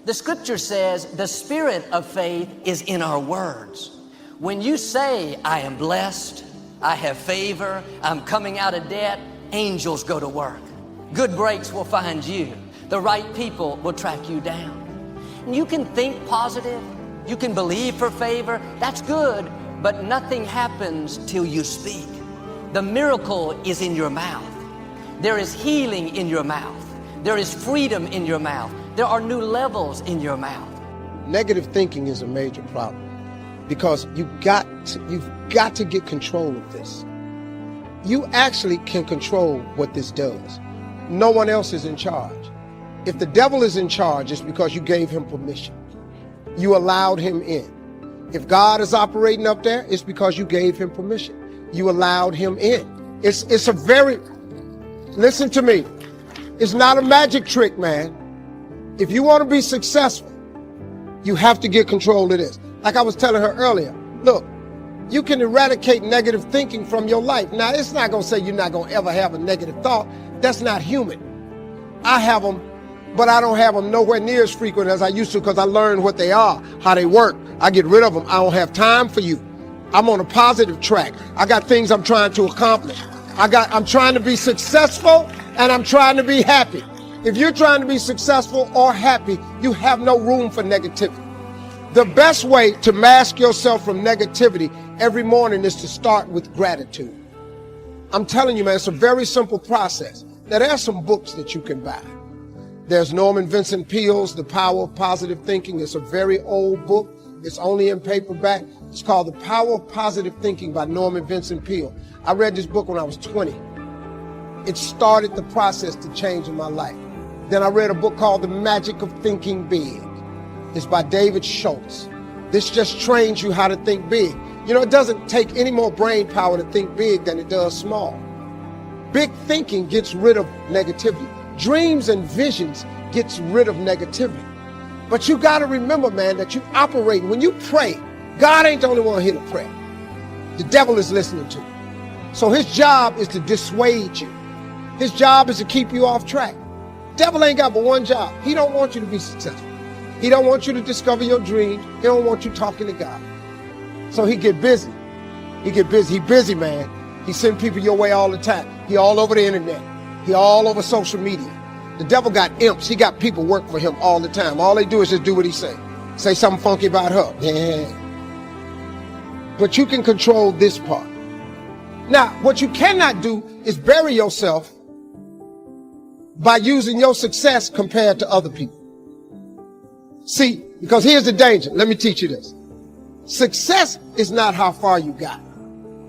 The scripture says the spirit of faith is in our words. When you say, I am blessed, I have favor, I'm coming out of debt, angels go to work. Good breaks will find you. The right people will track you down. And you can think positive, you can believe for favor, that's good, but nothing happens till you speak. The miracle is in your mouth. There is healing in your mouth. There is freedom in your mouth. There are new levels in your mouth. Negative thinking is a major problem because you've got to get control of this. You actually can control what this does. No one else is in charge. If the devil is in charge, it's because you gave him permission. You allowed him in. If God is operating up there, it's because you gave him permission. You allowed him in. It's a very, listen to me, it's not a magic trick, man. If you want to be successful, you have to get control of this. Like I was telling her earlier, look, you can eradicate negative thinking from your life. Now, it's not going to say you're not going to ever have a negative thought. That's not human. I have them, but I don't have them nowhere near as frequent as I used to because I learned what they are, how they work. I get rid of them. I don't have time for you. I'm on a positive track. I got things I'm trying to accomplish. I'm trying to be successful and I'm trying to be happy. If you're trying to be successful or happy, you have no room for negativity. The best way to mask yourself from negativity every morning is to start with gratitude. I'm telling you, man, it's a very simple process. Now, there are some books that you can buy. There's Norman Vincent Peale's The Power of Positive Thinking. It's a very old book. It's only in paperback. It's called The Power of Positive Thinking by Norman Vincent Peale. I read this book when I was 20. It started the process to changing my life. Then I read a book called The Magic of Thinking Big. It's by David Schultz. This just trains you how to think big. You know, it doesn't take any more brain power to think big than it does small. Big thinking gets rid of negativity. Dreams and visions gets rid of negativity. But you got to remember, man, that you operate. When you pray, God ain't the only one here to pray. The devil is listening to you. So his job is to dissuade you. His job is to keep you off track. Devil ain't got but one job. He don't want you to be successful. He don't want you to discover your dreams. He don't want you talking to God. So he get busy. He get busy. He busy, man. He send people your way all the time. He all over the internet. He all over social media. The devil got imps. He got people work for him all the time. All they do is just do what he say. Say something funky about her. Yeah. But you can control this part. Now, what you cannot do is bury yourself by using your success compared to other people. See, because here's the danger. Let me teach you this. Success is not how far you got.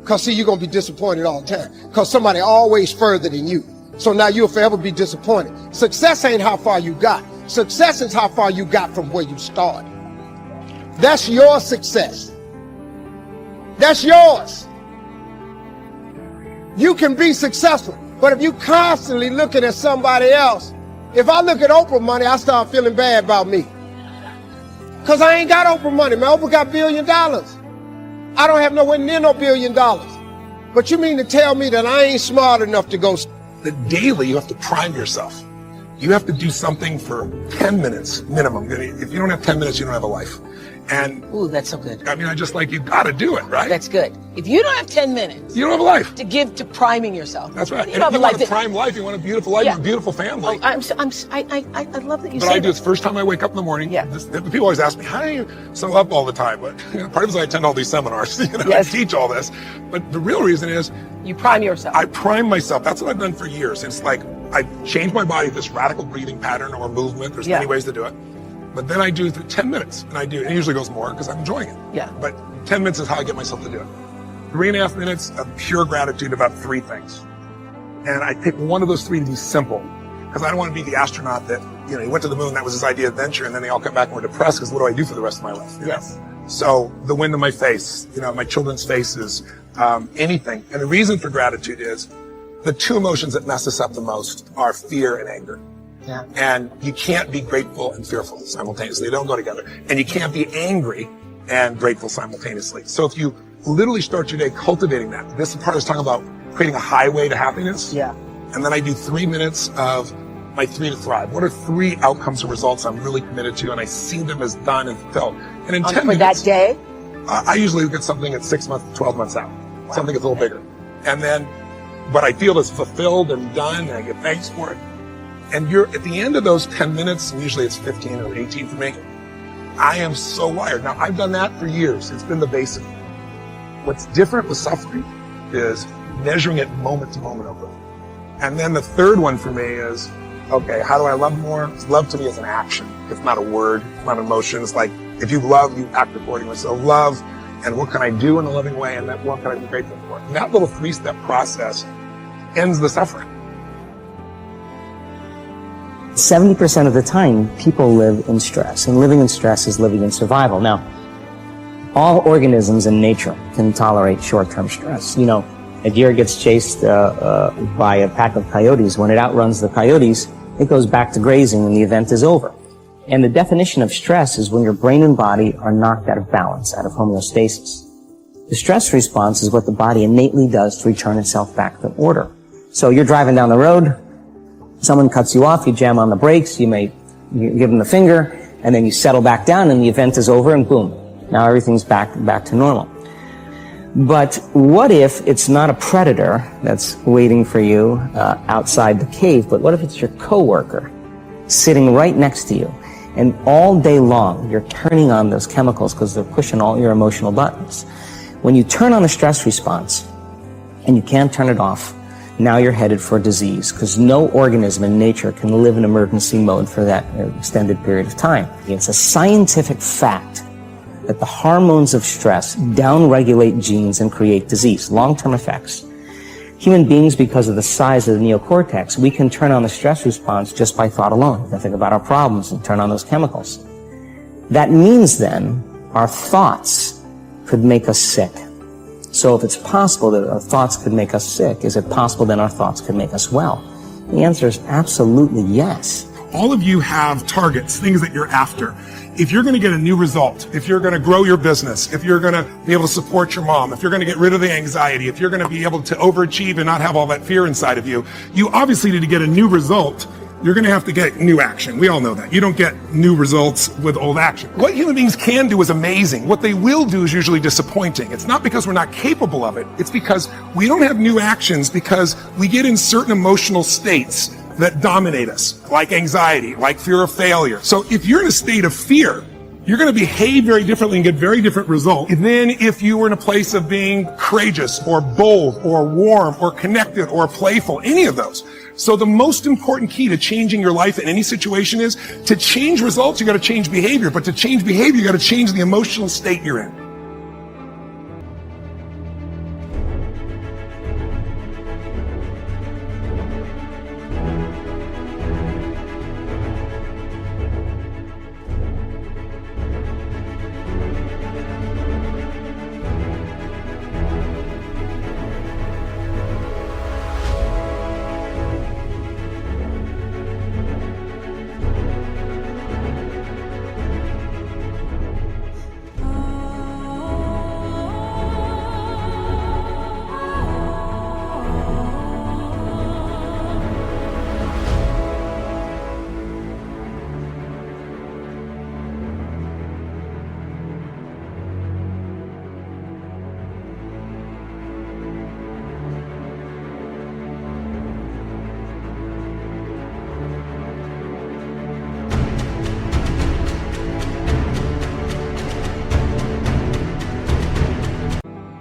Because, see, you're going to be disappointed all the time. Because somebody always further than you. So now you'll forever be disappointed. Success ain't how far you got. Success is how far you got from where you started. That's your success. That's yours. You can be successful. But if you constantly looking at somebody else, if I look at Oprah money, I start feeling bad about me. Because I ain't got Oprah money, man. Oprah got $1 billion. I don't have nowhere near no $1 billion. But you mean to tell me that I ain't smart enough to go? The daily, you have to prime yourself. You have to do something for 10 minutes minimum. If you don't have 10 minutes, you don't have a life. And ooh, that's so good. I mean, I just like, you got to do it, right? That's good. If you don't have 10 minutes, you don't have a life to give to priming yourself. That's right. You And if you want a prime life, you want a beautiful life, Yeah. a beautiful family. Oh, I love that you But say I do. that. It's the first time I wake up in the morning. Yeah. People always ask me, how do you so up all the time? But part of it is I attend all these seminars. I teach all this. But the real reason is you prime yourself. I prime myself. That's what I've done for years. It's like I changed my body, this radical breathing pattern or movement. There's many ways to do it. But then I do it for 10 minutes, and I do it. It usually goes more because I'm enjoying it. Yeah. But 10 minutes is how I get myself to do it. 3.5 minutes of pure gratitude about 3 things. And I pick one of those 3 to be simple because I don't want to be the astronaut that, he went to the moon, that was his idea of adventure, and then they all come back and were depressed because what do I do for the rest of my life? Yes. So the wind in my face, my children's faces, anything. And the reason for gratitude is the 2 emotions that mess us up the most are fear and anger. Yeah. And you can't be grateful and fearful simultaneously. They don't go together. And you can't be angry and grateful simultaneously. So if you literally start your day cultivating that, this is the part I was talking about creating a highway to happiness. Yeah. And then I do 3 minutes of my 3 to thrive? What are 3 outcomes or results I'm really committed to, and I see them as done and fulfilled? And in 10 For minutes, that day? I usually get something at 6 months, 12 months out. Something that's a little bigger. And then what I feel is fulfilled and done, and I get thanks for it. And you're at the end of those 10 minutes, and usually it's 15 or 18 for me, I am so wired. Now, I've done that for years. It's been the basic. What's different with suffering is measuring it moment to moment over. And then the third one for me is, okay, how do I love more? Love to me is an action. It's not a word. It's not an emotion. It's like, if you love, you act accordingly. So love, and what can I do in a loving way, and then what can I be grateful for? And that little 3-step process ends the suffering. 70% of the time, people live in stress, and living in stress is living in survival. Now, all organisms in nature can tolerate short-term stress. You know, a deer gets chased by a pack of coyotes. When it outruns the coyotes, it goes back to grazing and the event is over. And the definition of stress is when your brain and body are knocked out of balance, out of homeostasis. The stress response is what the body innately does to return itself back to order. So you're driving down the road, someone cuts you off, you jam on the brakes, you give them the finger, and then you settle back down and the event is over and boom. Now everything's back to normal. But what if it's not a predator that's waiting for you outside the cave, but what if it's your coworker sitting right next to you? And all day long, you're turning on those chemicals because they're pushing all your emotional buttons. When you turn on the stress response and you can't turn it off, now you're headed for disease because no organism in nature can live in emergency mode for that extended period of time. It's a scientific fact that the hormones of stress downregulate genes and create disease, long-term effects. Human beings, because of the size of the neocortex, we can turn on the stress response just by thought alone. We can think about our problems and turn on those chemicals. That means then our thoughts could make us sick. So if it's possible that our thoughts could make us sick, is it possible then our thoughts could make us well? The answer is absolutely yes. All of you have targets, things that you're after. If you're going to get a new result, if you're going to grow your business, if you're going to be able to support your mom, if you're going to get rid of the anxiety, if you're going to be able to overachieve and not have all that fear inside of you, you obviously need to get a new result. You're going to have to get new action. We all know that. You don't get new results with old action. What human beings can do is amazing. What they will do is usually disappointing. It's not because we're not capable of it. It's because we don't have new actions because we get in certain emotional states that dominate us, like anxiety, like fear of failure. So if you're in a state of fear, you're going to behave very differently and get very different results than if you were in a place of being courageous or bold or warm or connected or playful, any of those. So the most important key to changing your life in any situation is to change results, you got to change behavior. But to change behavior, you got to change the emotional state you're in.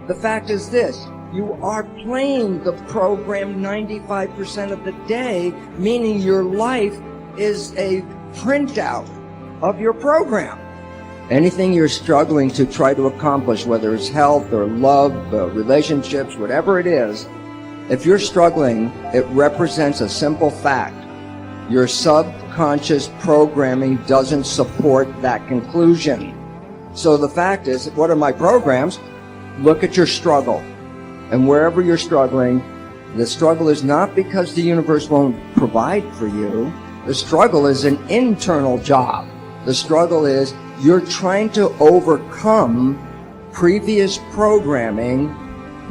The fact is this, you are playing the program 95% of the day, meaning your life is a printout of your program. Anything you're struggling to try to accomplish, whether it's health or love, relationships, whatever it is, if you're struggling, it represents a simple fact. Your subconscious programming doesn't support that conclusion. So the fact is, what are my programs? Look at your struggle. And wherever you're struggling, the struggle is not because the universe won't provide for you. The struggle is an internal job. The struggle is you're trying to overcome previous programming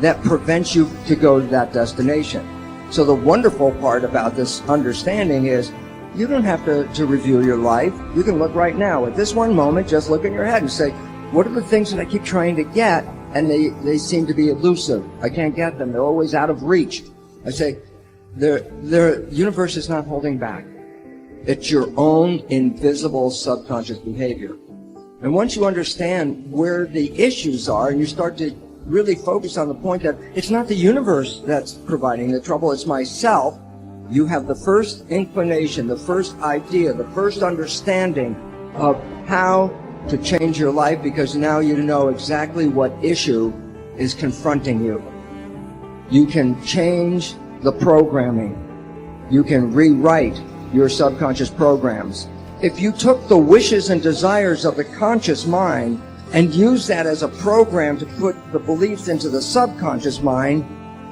that prevents you to go to that destination. So the wonderful part about this understanding is You don't have to review your life. You can look right now. At this one moment, just look in your head and say, what are the things that I keep trying to get, and they seem to be elusive? I can't get them. They're always out of reach. I say, the universe is not holding back. It's your own invisible subconscious behavior. And once you understand where the issues are, and you start to really focus on the point that it's not the universe that's providing the trouble, it's myself, you have the first inclination, the first idea, the first understanding of how to change your life, because now you know exactly what issue is confronting you. You can change the programming. You can rewrite your subconscious programs. If you took the wishes and desires of the conscious mind and use that as a program to put the beliefs into the subconscious mind,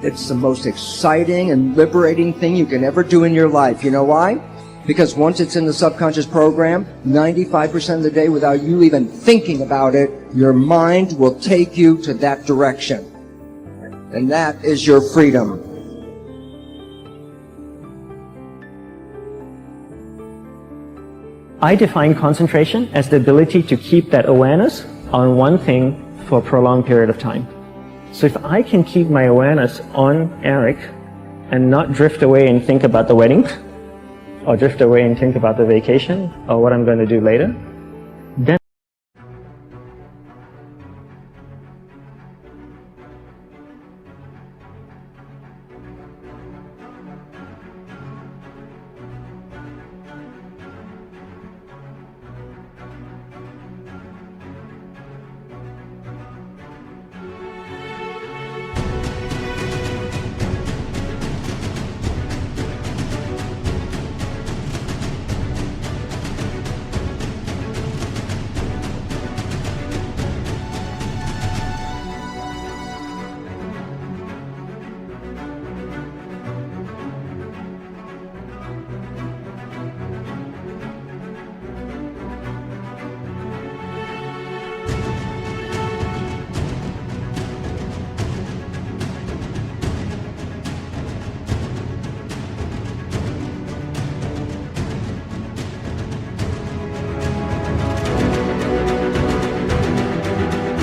it's the most exciting and liberating thing you can ever do in your life. You know why? Because once it's in the subconscious program, 95% of the day, without you even thinking about it, your mind will take you to that direction. And that is your freedom. I define concentration as the ability to keep that awareness on one thing for a prolonged period of time. So if I can keep my awareness on Eric and not drift away and think about the wedding, or drift away and think about the vacation, or what I'm going to do later, then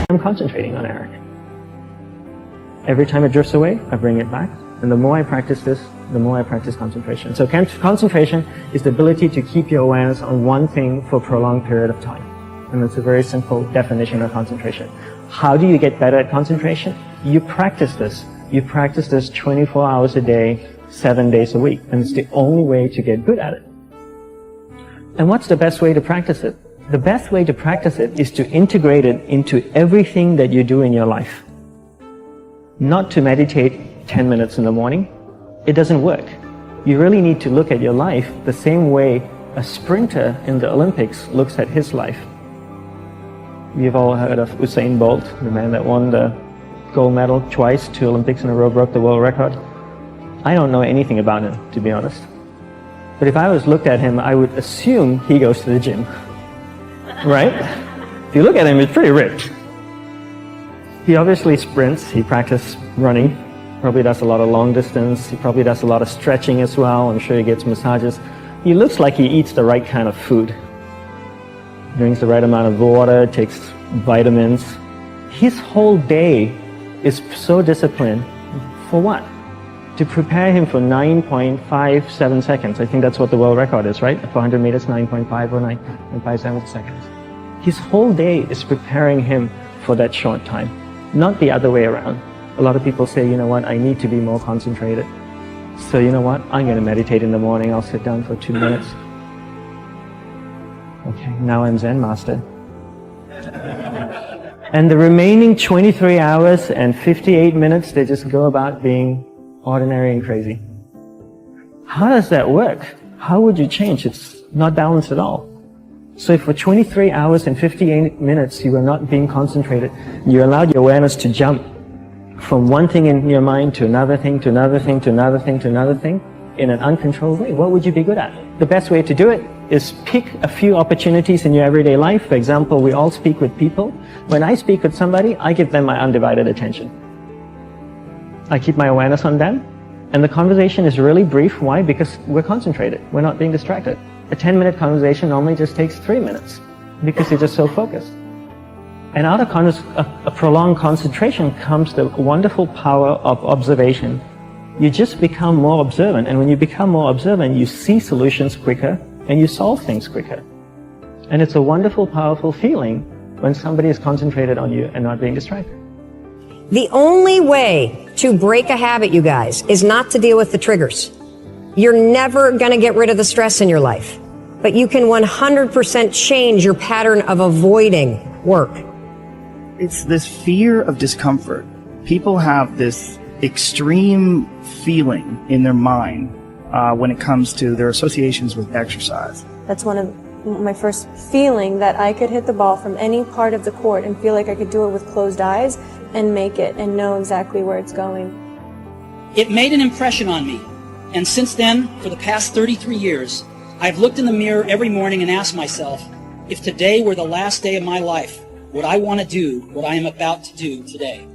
I'm concentrating on Eric. Every time it drifts away, I bring it back. And the more I practice this, the more I practice concentration. So concentration is the ability to keep your awareness on one thing for a prolonged period of time. And it's a very simple definition of concentration. How do you get better at concentration? You practice this. You practice this 24 hours a day, 7 days a week. And it's the only way to get good at it. And what's the best way to practice it? The best way to practice it is to integrate it into everything that you do in your life. Not to meditate 10 minutes in the morning. It doesn't work. You really need to look at your life the same way a sprinter in the Olympics looks at his life. You've all heard of Osteen Bolt, the man that won the gold medal twice, 2 Olympics in a row, broke the world record. I don't know anything about him, to be honest. But if I was looked at him, I would assume he goes to the gym. Right? If you look at him, he's pretty ripped. He obviously sprints, he practices running, probably does a lot of long distance, he probably does a lot of stretching as well, I'm sure he gets massages. He looks like he eats the right kind of food. Drinks the right amount of water, takes vitamins. His whole day is so disciplined. For what? To prepare him for 9.57 seconds. I think that's what the world record is, right? 400 meters, 9.5 or 9.57 seconds. His whole day is preparing him for that short time, not the other way around. A lot of people say, you know what, I need to be more concentrated. So you know what, I'm going to meditate in the morning, I'll sit down for 2 minutes. Okay, now I'm Zen master. And the remaining 23 hours and 58 minutes, they just go about being ordinary and crazy. How does that work? How would you change? It's not balanced at all. So if for 23 hours and 58 minutes you were not being concentrated, you allowed your awareness to jump from one thing in your mind to another thing, to another thing, to another thing, to another thing, in an uncontrolled way, what would you be good at? The best way to do it is pick a few opportunities in your everyday life. For example, we all speak with people. When I speak with somebody, I give them my undivided attention. I keep my awareness on them, and the conversation is really brief. Why? Because we're concentrated. We're not being distracted. a 10-minute conversation normally just takes 3 minutes because you're just so focused. And out of a prolonged concentration comes the wonderful power of observation. You just become more observant, and when you become more observant, you see solutions quicker and you solve things quicker. And it's a wonderful, powerful feeling when somebody is concentrated on you and not being distracted. The only way to break a habit, you guys, is not to deal with the triggers. You're never going to get rid of the stress in your life, but you can 100% change your pattern of avoiding work. It's this fear of discomfort. People have this extreme feeling in their mind when it comes to their associations with exercise. That's one of my first feeling, that I could hit the ball from any part of the court and feel like I could do it with closed eyes and make it and know exactly where it's going. It made an impression on me, and since then, for the past 33 years, I've looked in the mirror every morning and asked myself, if today were the last day of my life, would I want to do what I am about to do today?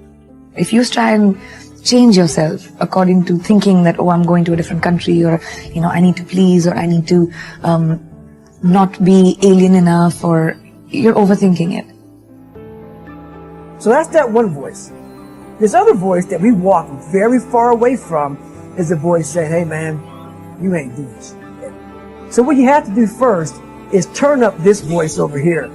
If you try and change yourself according to thinking that, oh, I'm going to a different country, or, you know, I need to please, or I need to not be alien enough, or you're overthinking it. So that's that one voice. This other voice that we walk very far away from is the voice saying, hey man, you ain't do this. So what you have to do first is turn up this voice over here.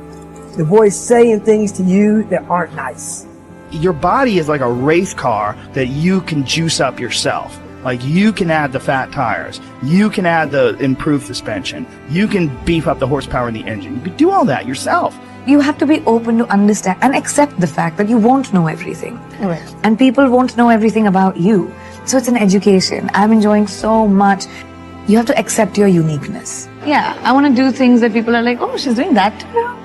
The voice saying things to you that aren't nice. Your body is like a race car that you can juice up yourself. Like, you can add the fat tires, you can add the improved suspension, you can beef up the horsepower in the engine. You can do all that yourself. You have to be open to understand and accept the fact that you won't know everything. Right. And people won't know everything about you. So it's an education. I'm enjoying so much. You have to accept your uniqueness. Yeah, I want to do things that people are like, oh, she's doing that too now.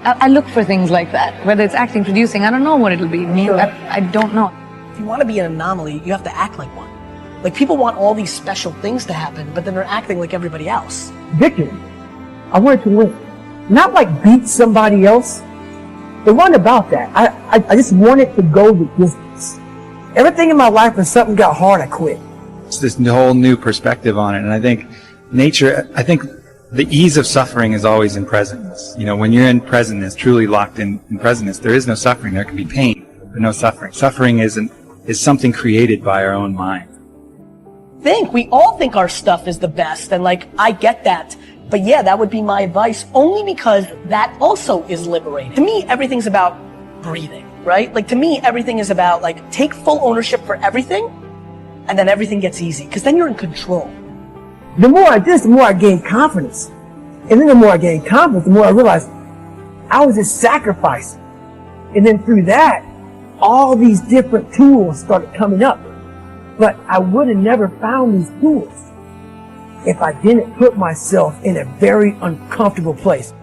I look for things like that, whether it's acting, producing, I don't know what it'll be. Sure. I don't know. If you want to be an anomaly, you have to act like one. Like, people want all these special things to happen, but then they're acting like everybody else. Victory. I wanted to win. Not like beat somebody else. It wasn't about that. I just wanted to go the distance. Everything in my life, when something got hard, I quit. It's this whole new perspective on it. And I think the ease of suffering is always in presence. You know, when you're in presentness, truly locked in presentness, there is no suffering. There can be pain, but no suffering. Suffering is something created by our own mind. We all think our stuff is the best, and like, I get that. But yeah, that would be my advice, only because that also is liberating. To me, everything's about breathing, right? Like, to me, everything is about, like, take full ownership for everything, and then everything gets easy, because then you're in control. The more I did this, the more I gained confidence. And then the more I gained confidence, the more I realized I was just sacrificing. And then through that, all these different tools started coming up. But I would have never found these tools if I didn't put myself in a very uncomfortable place.